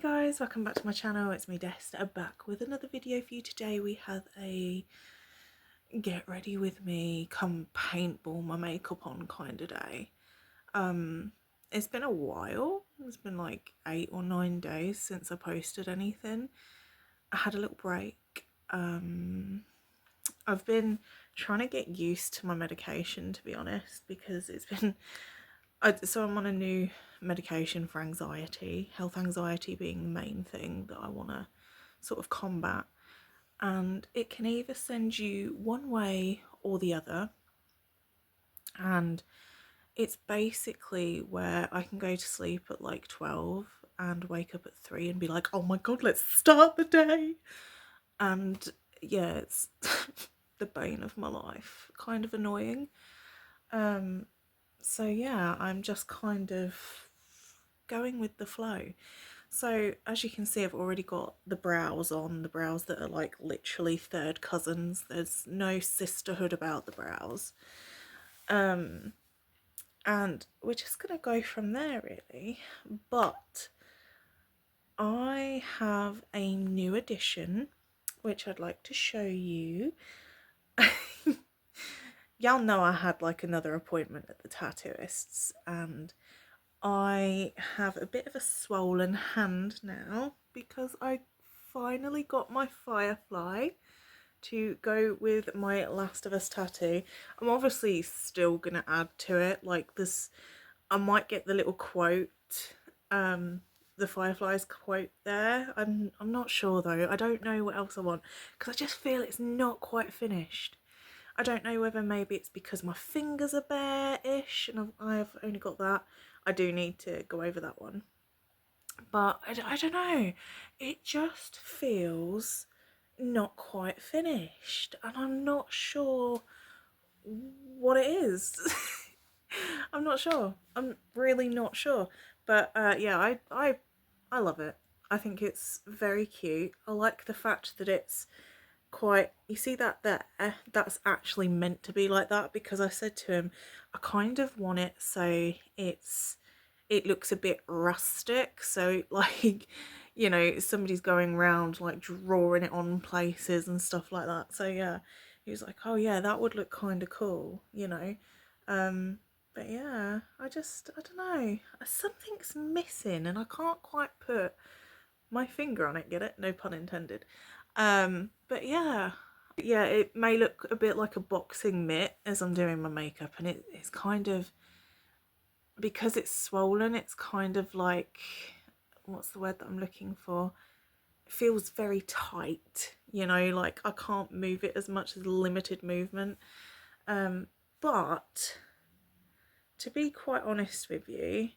guys, welcome back to my channel. It's me Desta back with another video for you today. We have a get ready with me, come paintball my makeup on kind of day. It's been a while. It's been like 8 or 9 days since I posted anything. I had a little break. I've been trying to get used to my medication, to be honest, because it's been so I'm on a new medication for anxiety, health anxiety being the main thing that I want to sort of combat, and it can either send you one way or the other, and it's basically where I can go to sleep at like 12 and wake up at 3 and be like, oh my god, let's start the day. And yeah, it's the bane of my life, kind of annoying. So yeah, I'm just kind of going with the flow. So as you can see, I've already got the brows on, the brows that are like literally third cousins. There's no sisterhood about the brows. And we're just gonna go from there really. But I have a new addition which I'd like to show you. Y'all know I had like another appointment at the tattooist's, and I have a bit of a swollen hand now because I finally got my firefly to go with my Last of Us tattoo. I'm obviously still gonna add to it, like this, I might get the little quote, the fireflies quote there. I'm not sure though. I don't know what else I want because I just feel it's not quite finished. I don't know whether maybe it's because my fingers are bare-ish and I've only got that. I do need to go over that one. But I don't know. It just feels not quite finished. And I'm not sure what it is. I'm not sure. I'm really not sure. But yeah, I love it. I think it's very cute. I like the fact that it's quite, you see that there, that's actually meant to be like that, because I said to him I kind of want it so it looks a bit rustic, so like, you know, somebody's going around like drawing it on places and stuff like that. So yeah, he was like, oh yeah, that would look kind of cool, you know. But yeah, I don't know, something's missing and I can't quite put my finger on it, get it? No pun intended. But yeah, it may look a bit like a boxing mitt as I'm doing my makeup, and it's kind of, because it's swollen, it's kind of like, what's the word that I'm looking for? It feels very tight, you know, like I can't move it as much, as limited movement. But to be quite honest with you,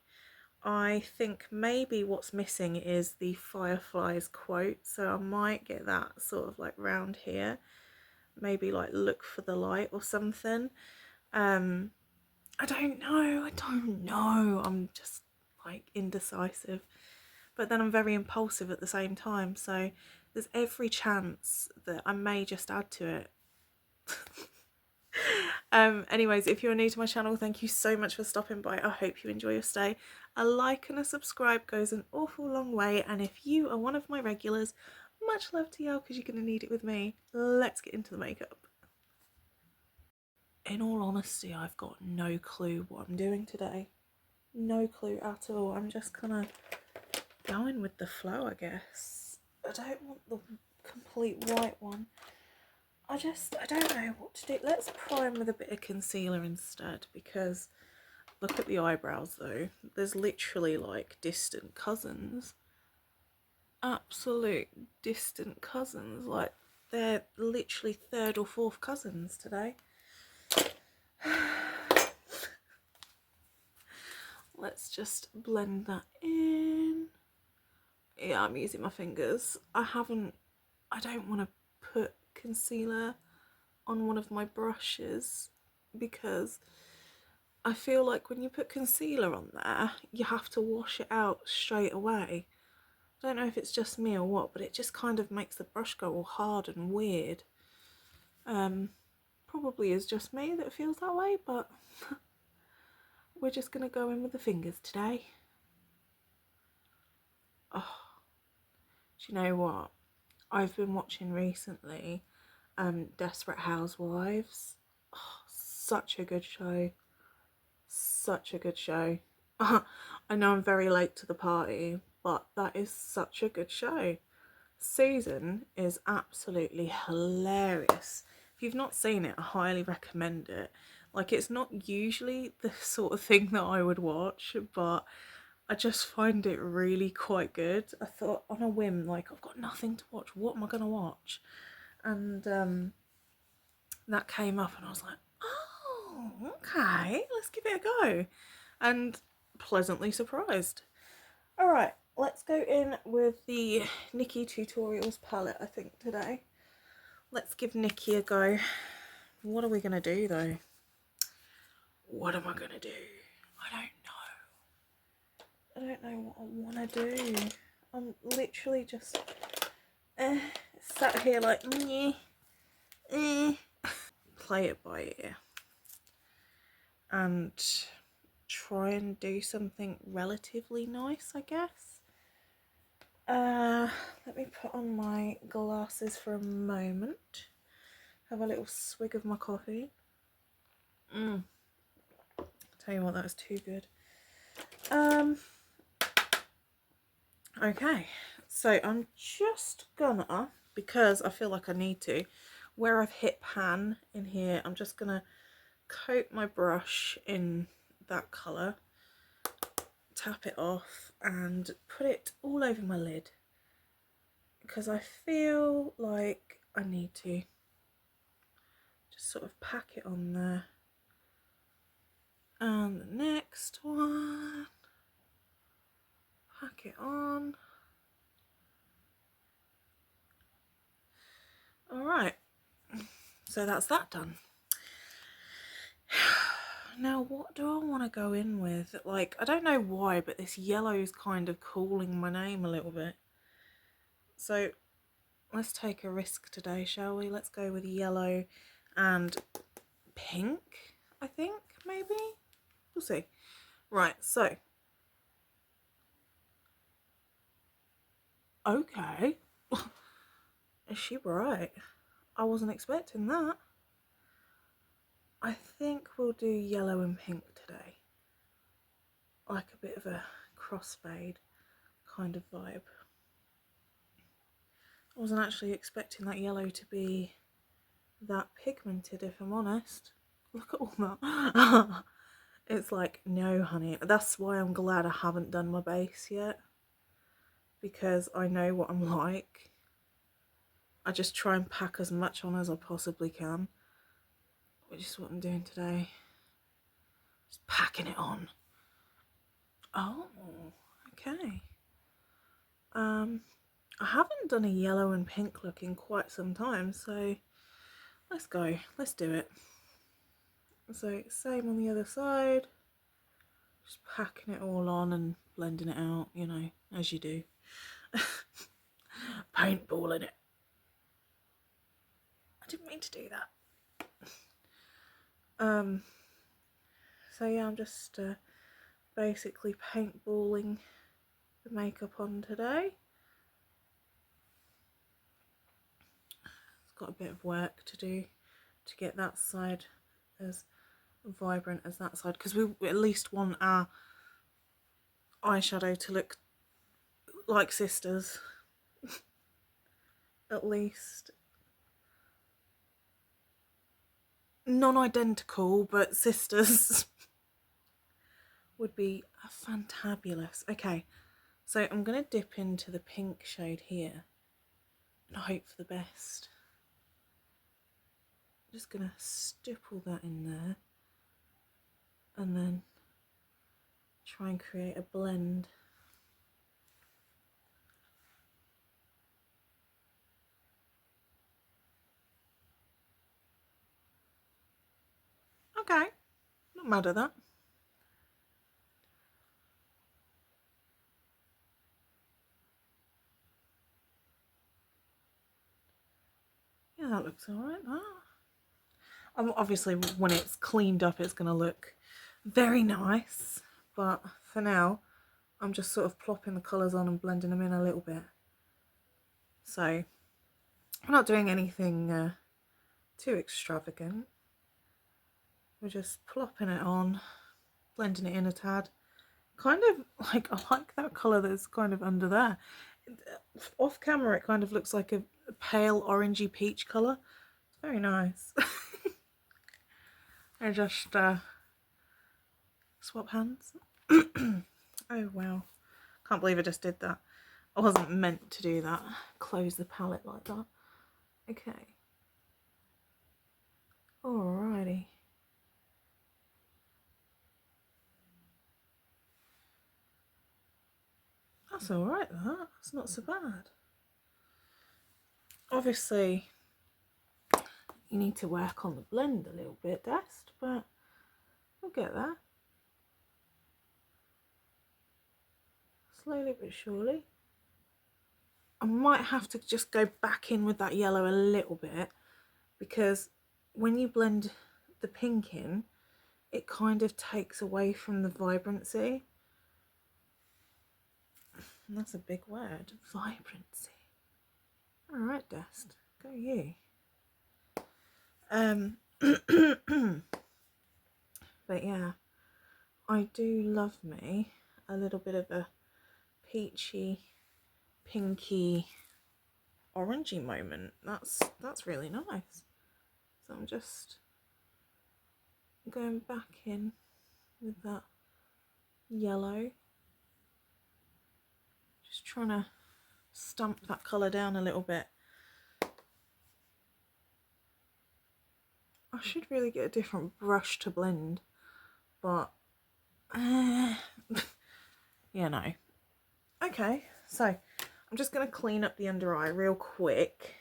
I think maybe what's missing is the fireflies quote, so I might get that sort of like round here, maybe like look for the light or something. I don't know, I'm just like indecisive, but then I'm very impulsive at the same time, so there's every chance that I may just add to it. Anyways, if you're new to my channel, thank you so much for stopping by. I hope you enjoy your stay. A like and a subscribe goes an awful long way, and if you are one of my regulars, much love to you because you're going to need it with me. Let's get into the makeup. In all honesty, I've got no clue what I'm doing today. No clue at all. I'm just kind of going with the flow, I guess. I don't want the complete white one. I don't know what to do. Let's prime with a bit of concealer instead, because look at the eyebrows though. There's literally like distant cousins. Absolute distant cousins. Like they're literally third or fourth cousins today. Let's just blend that in. Yeah, I'm using my fingers. I don't want to put concealer on one of my brushes because I feel like when you put concealer on there, you have to wash it out straight away. I don't know if it's just me or what, but it just kind of makes the brush go all hard and weird. Probably is just me that feels that way, but we're just gonna go in with the fingers today. Oh, Do you know what? I've been watching recently Desperate Housewives. Oh, such a good show. Such a good show. I know I'm very late to the party, but that is such a good show. Susan is absolutely hilarious. If you've not seen it, I highly recommend it. Like, it's not usually the sort of thing that I would watch, but I just find it really quite good. I thought on a whim, like, I've got nothing to watch, what am I going to watch? And that came up and I was like, oh, okay, let's give it a go. And pleasantly surprised. All right, let's go in with the Nikki Tutorials palette, I think, today. Let's give Nikki a go. What are we going to do, though? What am I going to do? I don't know what I want to do. I'm literally just sat here like, play it by ear. And try and do something relatively nice, I guess. Let me put on my glasses for a moment. Have a little swig of my coffee. Tell you what, that was too good. Okay, so I'm just gonna, because I feel like I need to, where I've hit pan in here, I'm just gonna coat my brush in that colour, tap it off and put it all over my lid, because I feel like I need to just sort of pack it on there. And the next one, pack it on. Alright, so that's that done. Now, what do I want to go in with? Like, I don't know why, but this yellow is kind of calling my name a little bit. So, let's take a risk today, shall we? Let's go with yellow and pink, I think, maybe? We'll see. Right, so. Okay. Is she right? I wasn't expecting that. I think we'll do yellow and pink today. Like a bit of a crossfade kind of vibe. I wasn't actually expecting that yellow to be that pigmented, if I'm honest. Look at all that. It's like, no honey. That's why I'm glad I haven't done my base yet, because I know what I'm like. I just try and pack as much on as I possibly can, which is what I'm doing today. Just packing it on. Oh, okay. I haven't done a yellow and pink look in quite some time, so let's go. Let's do it. So same on the other side. Just packing it all on and blending it out, you know, as you do. Paintballing it. I didn't mean to do that. So yeah, I'm just basically paintballing the makeup on today. It's got a bit of work to do to get that side as vibrant as that side, because we at least want our eyeshadow to look like sisters. At least. Non-identical, but sisters would be fantabulous. Okay, so I'm going to dip into the pink shade here and hope for the best. I'm just going to stipple that in there and then try and create a blend. Okay, not mad at that. Yeah, that looks alright. Obviously, when it's cleaned up, it's going to look very nice. But for now, I'm just sort of plopping the colours on and blending them in a little bit. So we're not doing anything too extravagant. We're just plopping it on, blending it in a tad. Kind of like, I like that colour that's kind of under there. Off camera it kind of looks like a pale orangey peach colour. It's very nice. I just swap hands. Oh wow, can't believe I just did that. I wasn't meant to do that. Close the palette like that. Okay. Alrighty. That's alright, that's not so bad. Obviously, you need to work on the blend a little bit, Dust, but we'll get there. Slowly but surely. I might have to just go back in with that yellow a little bit, because when you blend the pink in, it kind of takes away from the vibrancy. And that's a big word, vibrancy. Alright, Dust, go you. But yeah, I do love me a little bit of a peachy, pinky, orangey moment. That's really nice. So I'm just going back in with that yellow, just trying to stump that colour down a little bit. I should really get a different brush to blend, but you know. Okay, so I'm just going to clean up the under eye real quick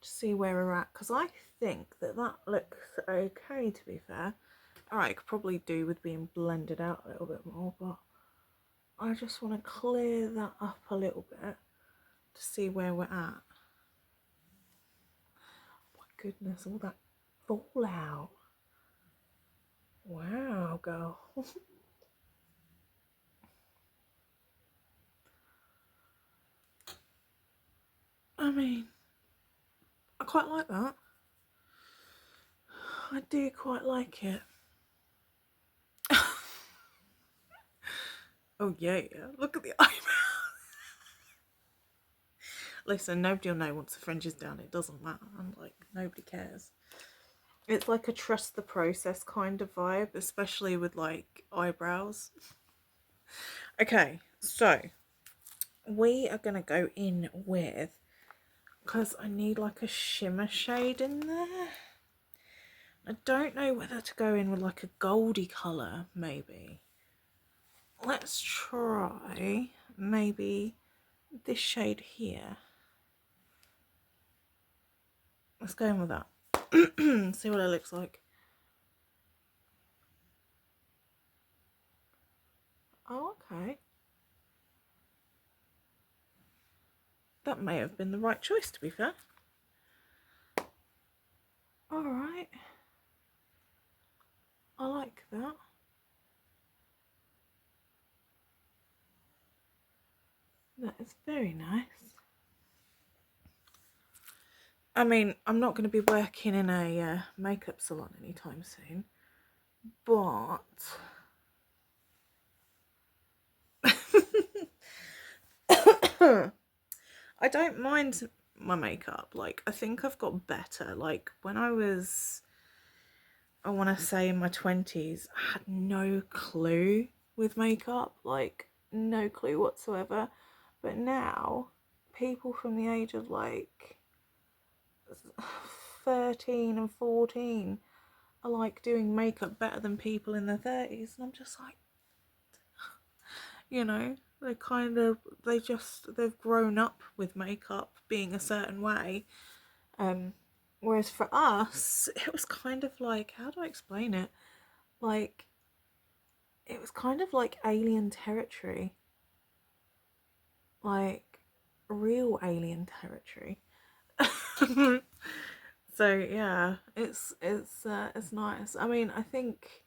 to see where we're at, because I think that looks okay, to be fair. Alright, it could probably do with being blended out a little bit more, but I just want to clear that up a little bit to see where we're at. Oh my goodness, all that fallout. Wow, girl. I mean, I quite like that. I do quite like it. Oh yeah, look at the eyebrows. Listen, nobody will know once the fringe is down. It doesn't matter. I'm like, nobody cares. It's like a trust the process kind of vibe, especially with like eyebrows. Okay, so we are going to go in with, because I need like a shimmer shade in there. I don't know whether to go in with like a goldy colour, maybe. Let's try maybe this shade here. Let's go in with that. See what it looks like. Oh, okay. That may have been the right choice, to be fair. Alright. I like that. That is very nice. I mean, I'm not going to be working in a makeup salon anytime soon, but I don't mind my makeup. Like, I think I've got better. Like, when I was, I want to say in my 20s, I had no clue with makeup. Like, no clue whatsoever. But now, people from the age of like 13 and 14 are like doing makeup better than people in their 30s, and I'm just like, you know, they've grown up with makeup being a certain way, whereas for us it was kind of like, how do I explain it, like it was kind of like alien territory, like real alien territory. So yeah, it's nice. I mean, I think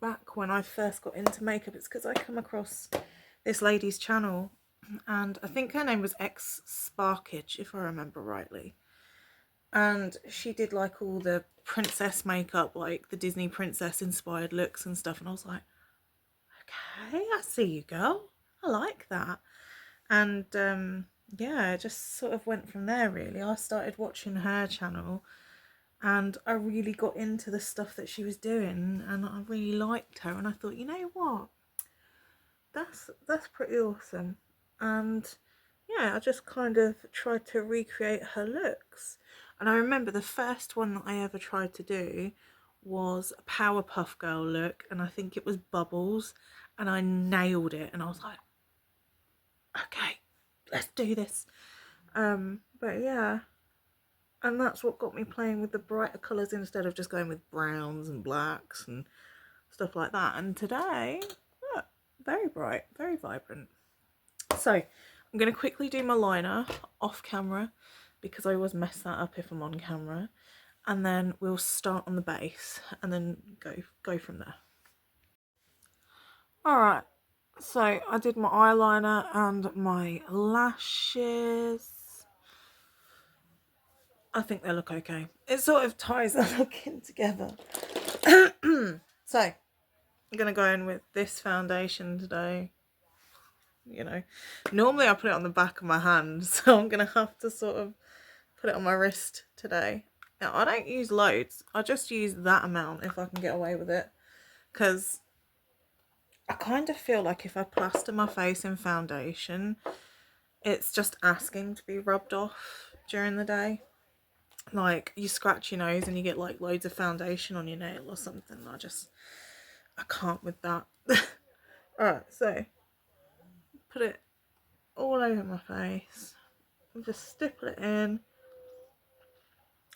back when I first got into makeup, it's because I come across this lady's channel, and I think her name was X Sparkage, if I remember rightly. And she did like all the princess makeup, like the Disney princess inspired looks and stuff, and I was like, okay, I see you, girl. I like that. And yeah, it just sort of went from there, really. I started watching her channel and I really got into the stuff that she was doing, and I really liked her, and I thought, you know what, that's pretty awesome. And yeah, I just kind of tried to recreate her looks. And I remember the first one that I ever tried to do was a Powerpuff Girl look, and I think it was Bubbles, and I nailed it, and I was like, okay, let's do this. But yeah, and that's what got me playing with the brighter colours instead of just going with browns and blacks and stuff like that. And today, look, very bright, very vibrant. So I'm going to quickly do my liner off camera because I always mess that up if I'm on camera, and then we'll start on the base and then go from there. Alright, so I did my eyeliner and my lashes. I think they look okay. It sort of ties the look in together. So I'm going to go in with this foundation today. You know, normally I put it on the back of my hand, so I'm going to have to sort of put it on my wrist today. Now, I don't use loads. I just use that amount if I can get away with it. Because I kind of feel like if I plaster my face in foundation, it's just asking to be rubbed off during the day. Like, you scratch your nose and you get like loads of foundation on your nail or something. I can't with that. Alright, so put it all over my face and just stipple it in.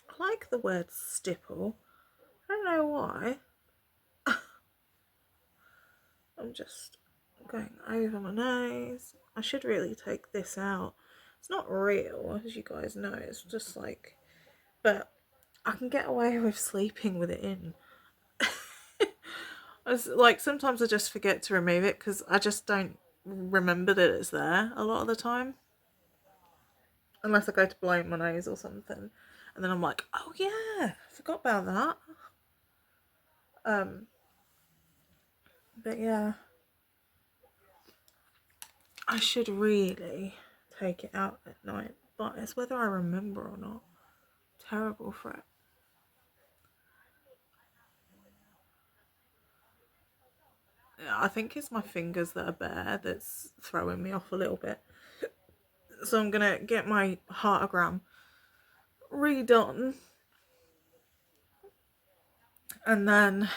I like the word stipple. I don't know why. I'm just going over my nose. I should really take this out. It's not real, as you guys know. It's just like, but I can get away with sleeping with it in. Like, sometimes I just forget to remove it because I just don't remember that it's there a lot of the time. Unless I go to blow my nose or something. And then I'm like, oh yeah, I forgot about that. But yeah, I should really take it out at night, but it's whether I remember or not. Terrible for it. I think it's my fingers that are bare that's throwing me off a little bit. So I'm gonna get my heartogram redone, and then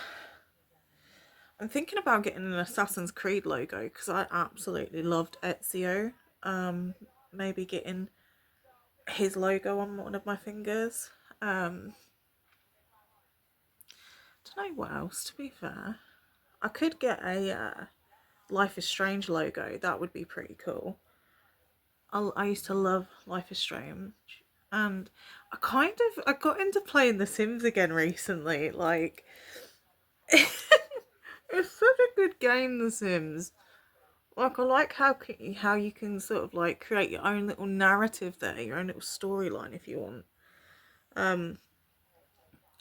I'm thinking about getting an Assassin's Creed logo because I absolutely loved Ezio. Maybe getting his logo on one of my fingers. Don't know what else, to be fair. I could get a Life is Strange logo. That would be pretty cool. I used to love Life is Strange, and I got into playing The Sims again recently. Like, it's such a good game, The Sims. Like, I like how you can sort of like create your own little narrative there, your own little storyline if you want.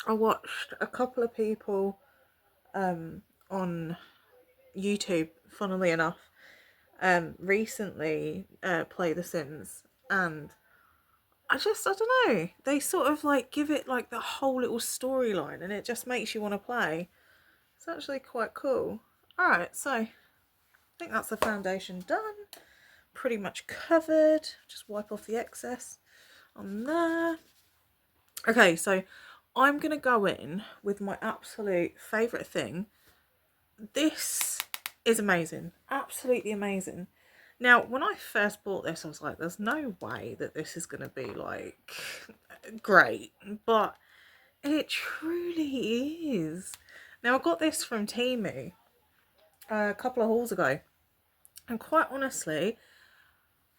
I watched a couple of people on YouTube, funnily enough, recently play The Sims, and I don't know, they sort of like give it like the whole little storyline, and it just makes you want to play. It's actually quite cool. Alright, so I think that's the foundation done. Pretty much covered. Just wipe off the excess on there. Okay, so I'm going to go in with my absolute favourite thing. This is amazing. Absolutely amazing. Now, when I first bought this, I was like, there's no way that this is going to be, like, great. But it truly is. Now, I got this from Temu a couple of hauls ago. And quite honestly,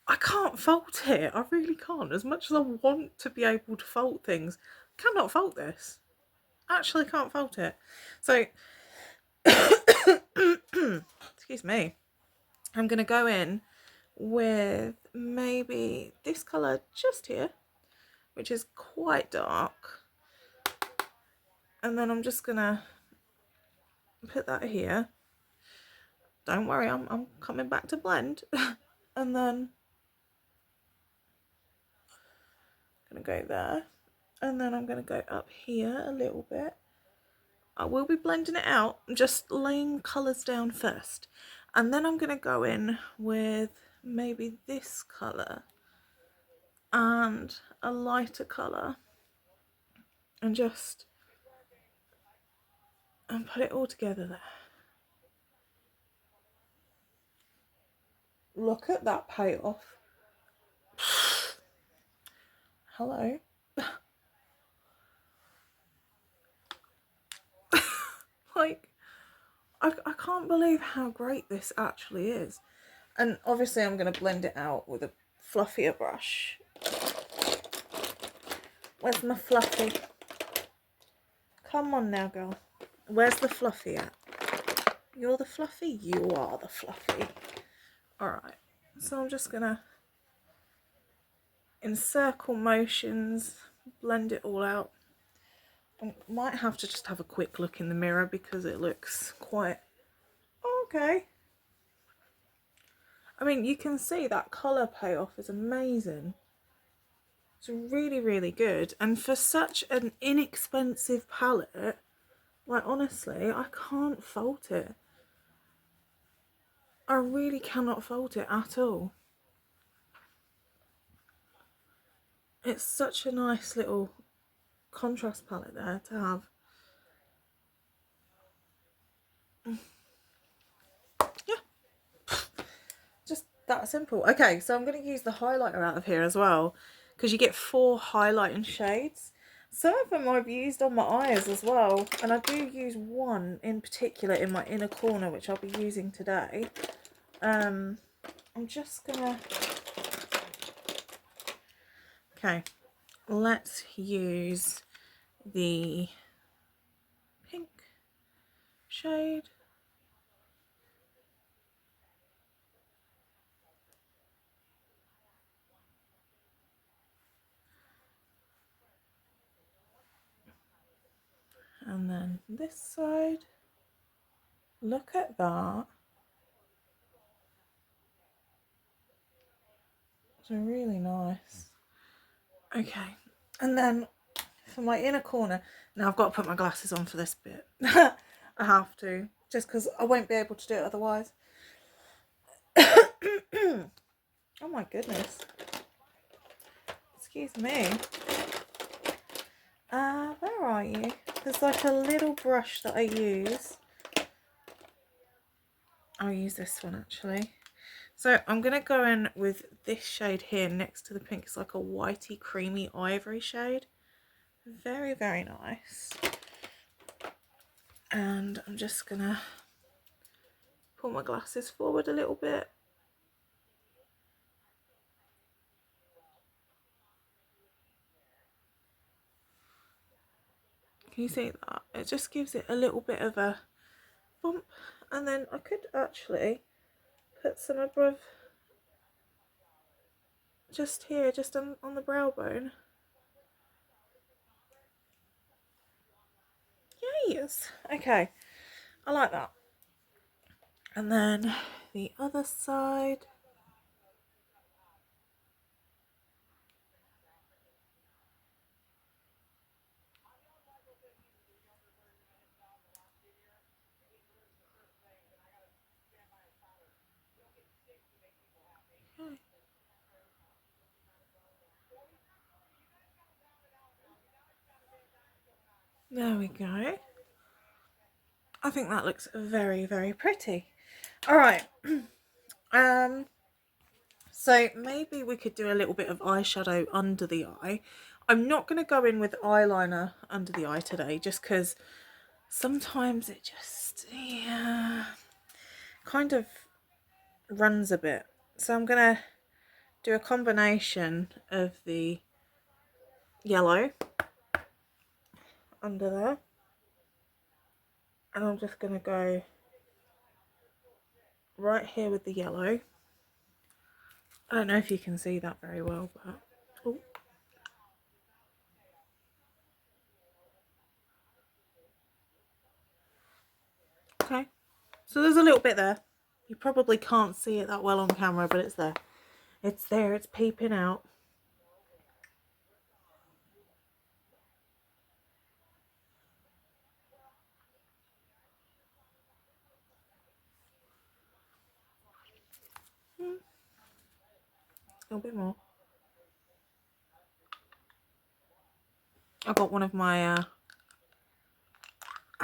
I can't fault it. I really can't. As much as I want to be able to fault things, I cannot fault this. Actually can't fault it. So, excuse me. I'm going to go in with maybe this colour just here, which is quite dark. And then I'm just going to put that here. Don't worry, I'm coming back to blend. And then I'm going to go there. And then I'm going to go up here a little bit. I will be blending it out. I'm just laying colours down first. And then I'm going to go in with maybe this colour and a lighter colour. And just put it all together there. Look at that payoff. Hello. Like, I can't believe how great this actually is. And obviously I'm going to blend it out with a fluffier brush. Where's my fluffy? Come on now, girl. Where's the fluffy at? You're the fluffy? You are the fluffy. Alright, so I'm just going to, in circle motions, blend it all out. I might have to just have a quick look in the mirror because it looks quite okay. I mean, you can see that colour payoff is amazing. It's really, really good. And for such an inexpensive palette, like honestly, I can't fault it. I really cannot fault it at all. It's such a nice little contrast palette there to have. Yeah, just that simple. Okay, so I'm going to use the highlighter out of here as well, because you get 4 highlighting shades. Some of them I've used on my eyes as well, and I do use one in particular in my inner corner, which I'll be using today. I'm just gonna... Okay, let's use the pink shade. And then this side. Look at that. It's really nice. Okay, and then for my inner corner, now I've got to put my glasses on for this bit. I have to, just because I won't be able to do it otherwise. Oh my goodness. Excuse me. Where are you? There's like a little brush that I use. I'll use this one actually. So I'm going to go in with this shade here next to the pink. It's like a whitey creamy ivory shade. Very, very nice. And I'm just going to pull my glasses forward a little bit. Can you see that? It just gives it a little bit of a bump. And then I could actually put some above, just here, just on the brow bone. Yes. Okay. I like that. And then the other side. Okay. There we go. I think that looks very, very pretty. All right. So maybe we could do a little bit of eyeshadow under the eye. I'm not going to go in with eyeliner under the eye today, just because sometimes it just, yeah, kind of runs a bit. So I'm going to do a combination of the yellow under there. And I'm just going to go right here with the yellow. I don't know if you can see that very well, but oh. Okay, so there's a little bit there. You probably can't see it that well on camera, but it's there. It's there, it's peeping out. A little bit more. I got one of my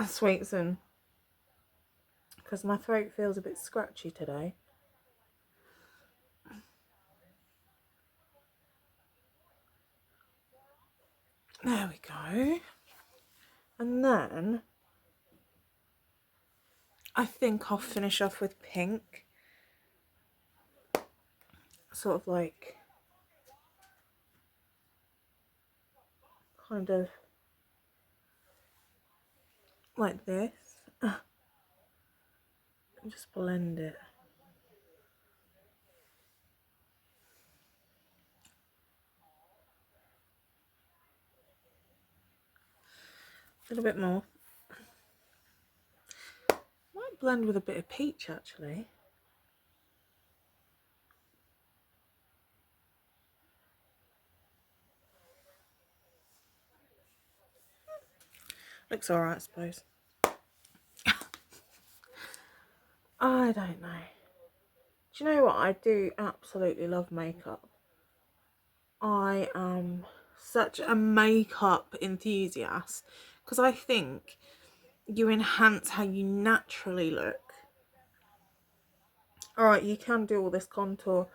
sweets in because my throat feels a bit scratchy today. There we go. And then I think I'll finish off with pink. Sort of like, kind of like this. And just blend it. A little bit more. Might blend with a bit of peach actually. Looks alright, I suppose. I don't know. Do you know what? I do absolutely love makeup. I am such a makeup enthusiast because I think you enhance how you naturally look. Alright, you can do all this contour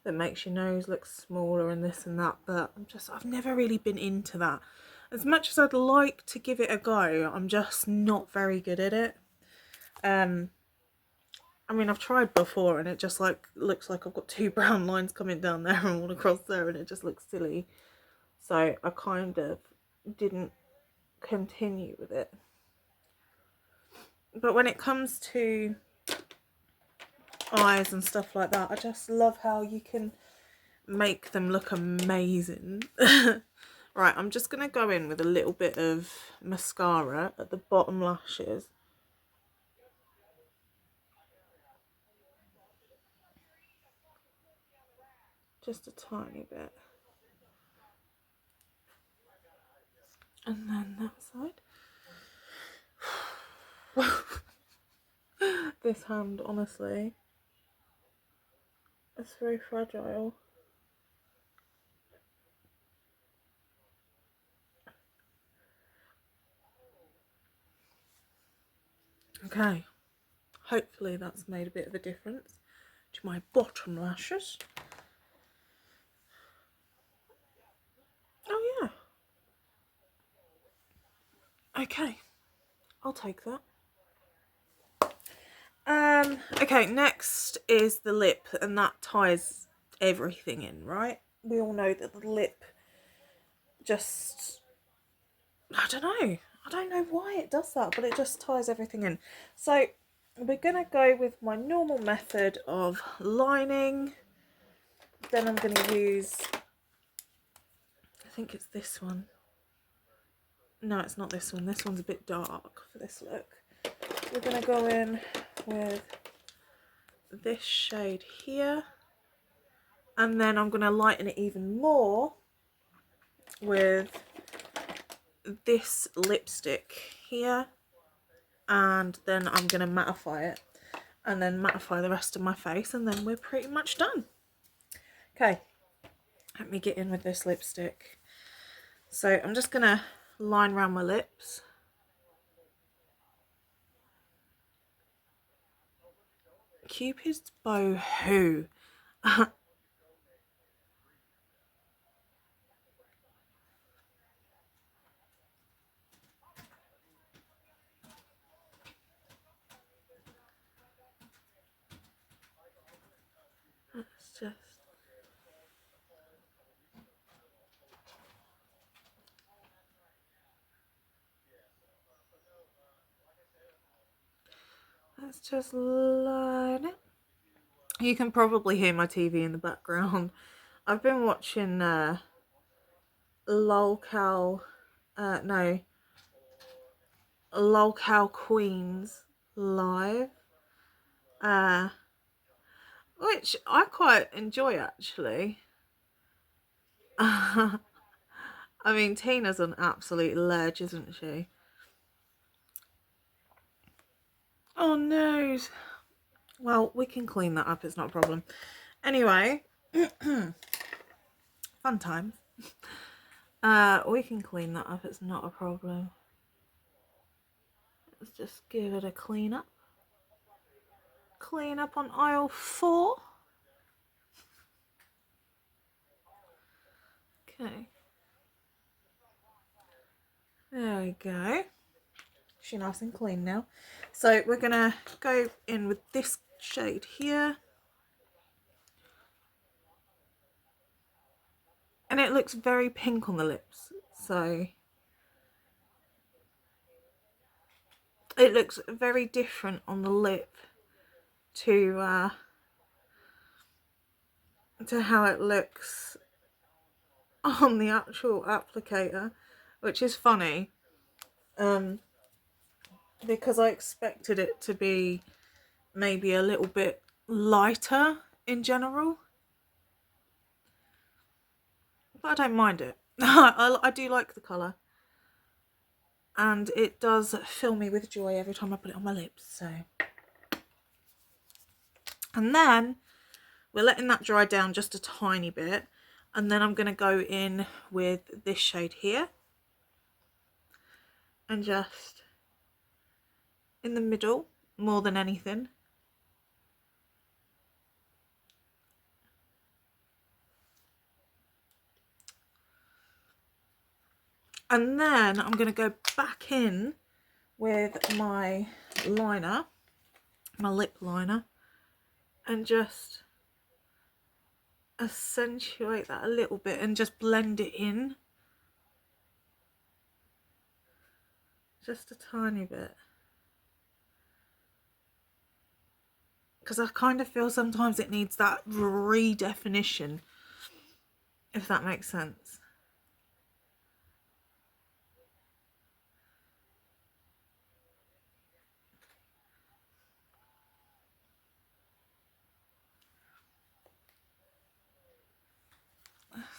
that makes your nose look smaller and this and that, but I've never really been into that. As much as I'd like to give it a go, I'm just not very good at it. I mean, I've tried before and it just like looks like I've got two brown lines coming down there and all across there and it just looks silly. So I kind of didn't continue with it. But when it comes to eyes and stuff like that, I just love how you can make them look amazing. Right, I'm just going to go in with a little bit of mascara at the bottom lashes. Just a tiny bit. And then that side. This hand, honestly, it's very fragile. Okay, hopefully that's made a bit of a difference to my bottom lashes. Oh yeah. Okay, I'll take that. Okay, next is the lip, and that ties everything in, right? We all know that the lip just, I don't know why it does that, but it just ties everything in. So we're gonna go with my normal method of lining. Then I'm gonna use, I think it's this one. No, it's not this one. This one's a bit dark for this look. We're gonna go in with this shade here, and then I'm gonna lighten it even more with this lipstick here, and then I'm gonna mattify it and then mattify the rest of my face, and then we're pretty much done. Okay, let me get in with this lipstick. So I'm just gonna line around my lips. Cupid's bow who? Let's just line it. You can probably hear my TV in the background. I've been watching Lolcow, no, Lolcow Queens live, which I quite enjoy actually. I mean, Tina's an absolute ledge, isn't she? Oh no. Well, we can clean that up, it's not a problem. Anyway, fun times. We can clean that up, it's not a problem. Let's just give it a clean up. Clean up on aisle 4. Okay. There we go. She's nice and clean now. So we're gonna go in with this shade here. And it looks very pink on the lips. So it looks very different on the lip to how it looks on the actual applicator, which is funny, because I expected it to be maybe a little bit lighter in general, but I don't mind it. I do like the colour, and it does fill me with joy every time I put it on my lips. So, and then we're letting that dry down just a tiny bit, and then I'm going to go in with this shade here and just in the middle more than anything. And then I'm going to go back in with my liner, my lip liner, and just accentuate that a little bit and just blend it in. Just a tiny bit. Because I kind of feel sometimes it needs that redefinition, if that makes sense.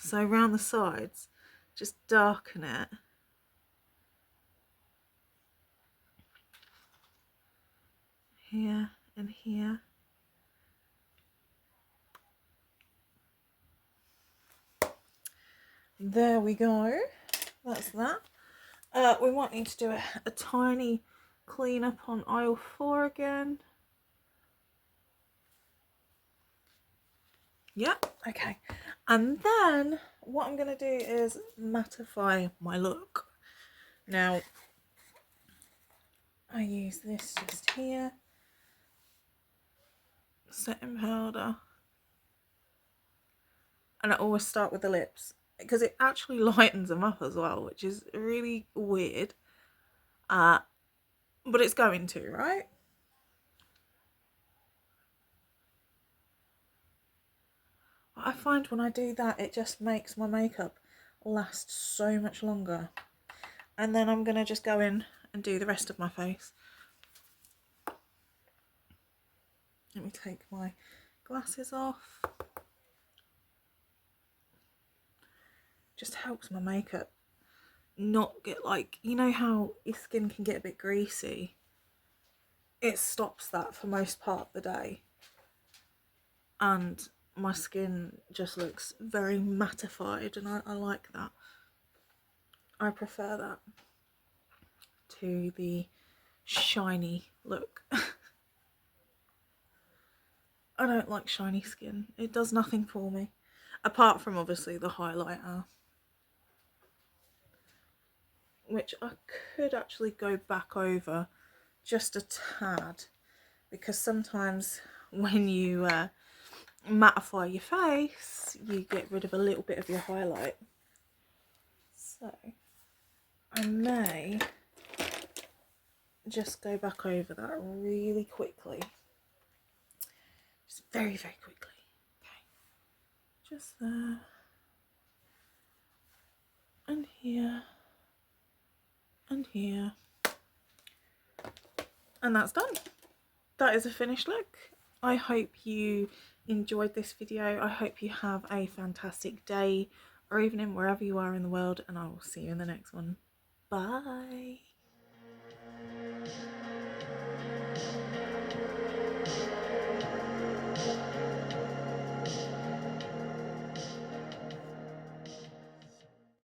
So around the sides, just darken it. Here and here. There we go. That's that. We might need to do a tiny clean up on aisle 4 again. Yep, okay. And then what I'm going to do is mattify my look. Now, I use this just here. Setting powder. And I always start with the lips, because it actually lightens them up as well, which is really weird. But it's going to, right? I find when I do that, it just makes my makeup last so much longer. And then I'm going to just go in and do the rest of my face. Let me take my glasses off. Just helps my makeup not get, like, you know how your skin can get a bit greasy? It stops that for most part of the day. And my skin just looks very mattified, and I like that. I prefer that to the shiny look. I don't like shiny skin. It does nothing for me, apart from obviously the highlighter, which I could actually go back over just a tad, because sometimes when you mattify your face, you get rid of a little bit of your highlight. So I may just go back over that really quickly. Just very, very quickly. Okay, just there, and here, and here, and that's done. That is a finished look. I hope you enjoyed this video. I hope you have a fantastic day or evening wherever you are in the world, and I will see you in the next one. Bye.